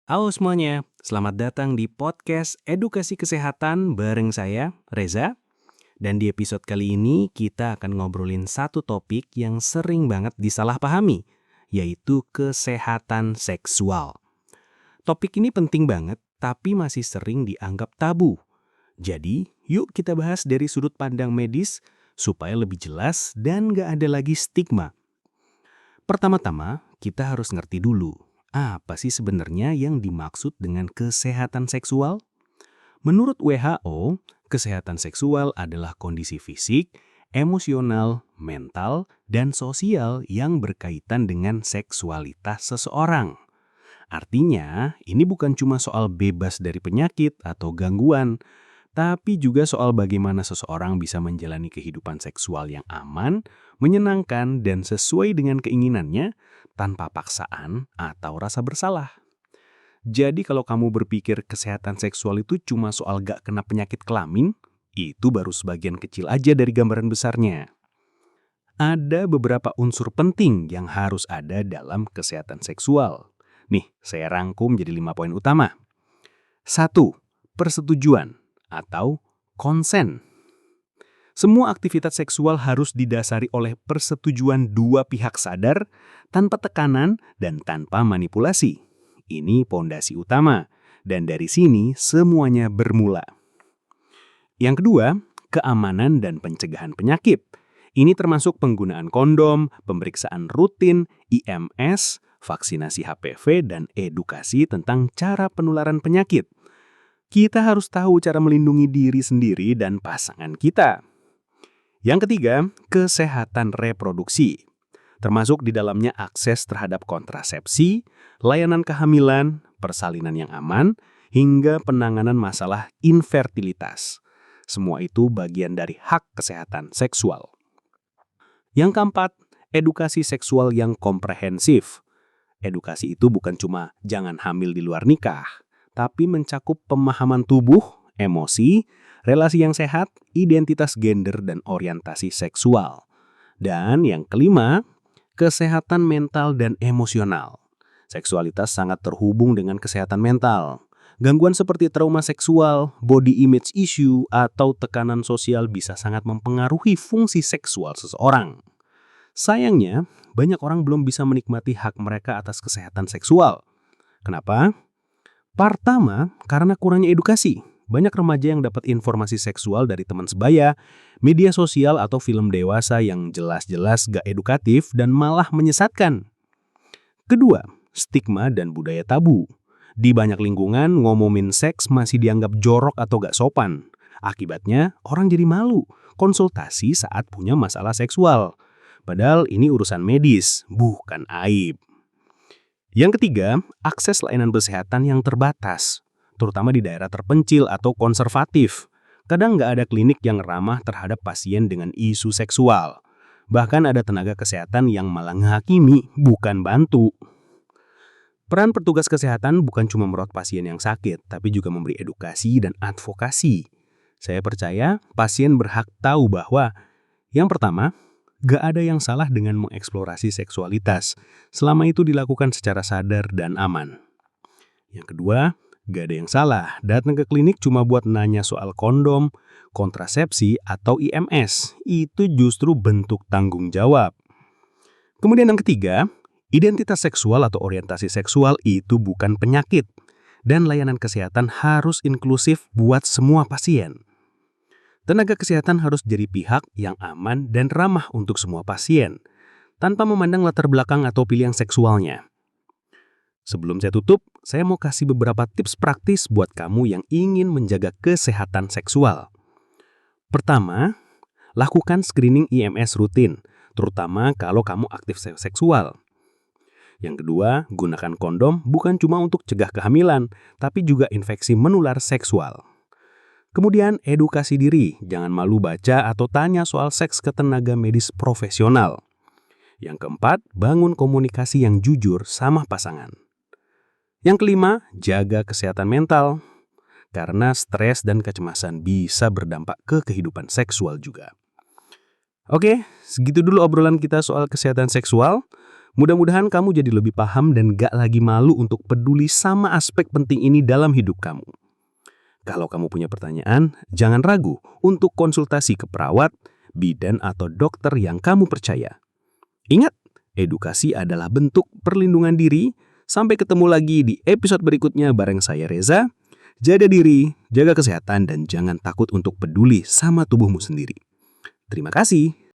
Halo semuanya, selamat datang di podcast Edukasi Kesehatan bareng saya, Reza. Dan di episode kali ini kita akan ngobrolin satu topik yang sering banget disalahpahami, yaitu kesehatan seksual. Topik ini penting banget, tapi masih sering dianggap tabu. Jadi, yuk kita bahas dari sudut pandang medis supaya lebih jelas dan gak ada lagi stigma. Pertama-tama, kita harus ngerti dulu, apa sih sebenarnya yang dimaksud dengan kesehatan seksual? Menurut WHO, kesehatan seksual adalah kondisi fisik, emosional, mental, dan sosial yang berkaitan dengan seksualitas seseorang. Artinya, ini bukan cuma soal bebas dari penyakit atau gangguan, tapi juga soal bagaimana seseorang bisa menjalani kehidupan seksual yang aman, menyenangkan, dan sesuai dengan keinginannya tanpa paksaan atau rasa bersalah. Jadi kalau kamu berpikir kesehatan seksual itu cuma soal gak kena penyakit kelamin, itu baru sebagian kecil aja dari gambaran besarnya. Ada beberapa unsur penting yang harus ada dalam kesehatan seksual. Nih, saya rangkum jadi 5 poin utama. 1. Persetujuan atau konsen. Semua aktivitas seksual harus didasari oleh persetujuan dua pihak sadar, tanpa tekanan dan tanpa manipulasi. Ini pondasi utama, dan dari sini semuanya bermula. Yang kedua, keamanan dan pencegahan penyakit. Ini termasuk penggunaan kondom, pemeriksaan rutin, IMS, vaksinasi HPV, dan edukasi tentang cara penularan penyakit. Kita harus tahu cara melindungi diri sendiri dan pasangan kita. Yang ketiga, kesehatan reproduksi. Termasuk di dalamnya akses terhadap kontrasepsi, layanan kehamilan, persalinan yang aman, hingga penanganan masalah infertilitas. Semua itu bagian dari hak kesehatan seksual. Yang keempat, edukasi seksual yang komprehensif. Edukasi itu bukan cuma jangan hamil di luar nikah, tapi mencakup pemahaman tubuh, emosi, relasi yang sehat, identitas gender, dan orientasi seksual. Dan yang kelima, kesehatan mental dan emosional. Seksualitas sangat terhubung dengan kesehatan mental. Gangguan seperti trauma seksual, body image issue, atau tekanan sosial bisa sangat mempengaruhi fungsi seksual seseorang. Sayangnya, banyak orang belum bisa menikmati hak mereka atas kesehatan seksual. Kenapa? Pertama, karena kurangnya edukasi. Banyak remaja yang dapat informasi seksual dari teman sebaya, media sosial atau film dewasa yang jelas-jelas gak edukatif dan malah menyesatkan. Kedua, stigma dan budaya tabu. Di banyak lingkungan, ngomongin seks masih dianggap jorok atau gak sopan. Akibatnya, orang jadi malu konsultasi saat punya masalah seksual. Padahal ini urusan medis, bukan aib. Yang ketiga, akses layanan kesehatan yang terbatas, terutama di daerah terpencil atau konservatif. Kadang nggak ada klinik yang ramah terhadap pasien dengan isu seksual. Bahkan ada tenaga kesehatan yang malah menghakimi, bukan bantu. Peran petugas kesehatan bukan cuma merawat pasien yang sakit, tapi juga memberi edukasi dan advokasi. Saya percaya pasien berhak tahu bahwa yang pertama, gak ada yang salah dengan mengeksplorasi seksualitas, selama itu dilakukan secara sadar dan aman. Yang kedua, gak ada yang salah datang ke klinik cuma buat nanya soal kondom, kontrasepsi, atau IMS. Itu justru bentuk tanggung jawab. Kemudian yang ketiga, identitas seksual atau orientasi seksual itu bukan penyakit, dan layanan kesehatan harus inklusif buat semua pasien. Tenaga kesehatan harus jadi pihak yang aman dan ramah untuk semua pasien, tanpa memandang latar belakang atau pilihan seksualnya. Sebelum saya tutup, saya mau kasih beberapa tips praktis buat kamu yang ingin menjaga kesehatan seksual. Pertama, lakukan screening IMS rutin, terutama kalau kamu aktif seksual. Yang kedua, gunakan kondom bukan cuma untuk cegah kehamilan, tapi juga infeksi menular seksual. Kemudian, edukasi diri, jangan malu baca atau tanya soal seks ke tenaga medis profesional. Yang keempat, bangun komunikasi yang jujur sama pasangan. Yang kelima, jaga kesehatan mental, karena stres dan kecemasan bisa berdampak ke kehidupan seksual juga. Oke, segitu dulu obrolan kita soal kesehatan seksual. Mudah-mudahan kamu jadi lebih paham dan gak lagi malu untuk peduli sama aspek penting ini dalam hidup kamu. Kalau kamu punya pertanyaan, jangan ragu untuk konsultasi ke perawat, bidan atau dokter yang kamu percaya. Ingat, edukasi adalah bentuk perlindungan diri. Sampai ketemu lagi di episode berikutnya bareng saya Reza. Jaga diri, jaga kesehatan, dan jangan takut untuk peduli sama tubuhmu sendiri. Terima kasih.